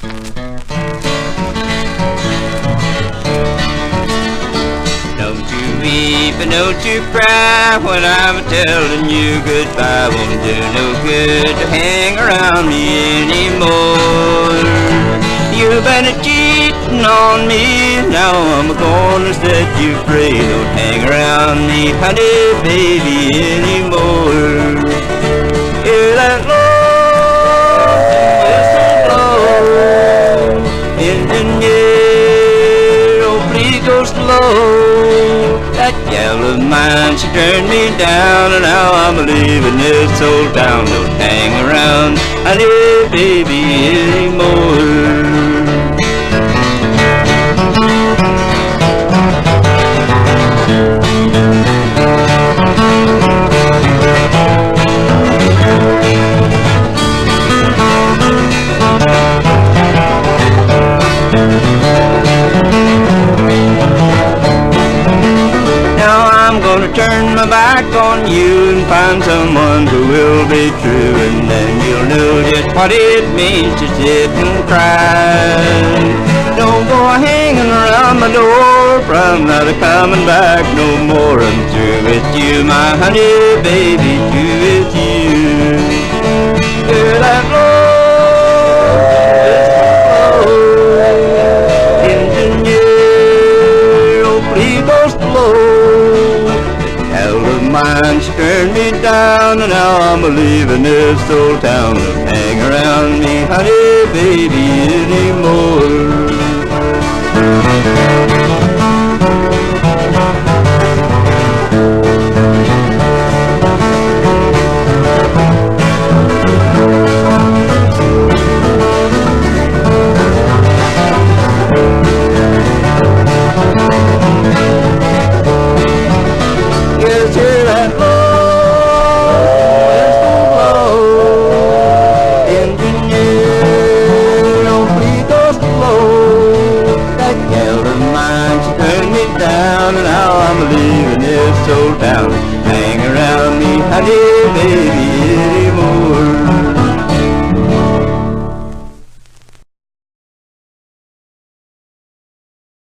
Don't you weep and don't you cry when I'm telling you goodbye. Won't do no good to hang around me anymore. You've been cheating on me, now I'm gonna set you free. Don't hang around me, honey, baby, anymore. Hear that long whistle blow, engineer, oh please go slow. That gal of mine, she turned me down, and now I'm leaving this old town. Don't hang around, honey, baby, anymore. Turn my back on you and find someone who will be true, and then you'll know just what it means to sit and cry. Don't go hanging around my door, for I'm not coming back no more. I'm through with you, my honey, baby, through with you. Hear that low engineer, oh please go slow. Mine, she turned me down, and now I'm leaving this old town. Don't hang around me, honey, baby, anymore. Old town, hang around me, honey, baby, anymore.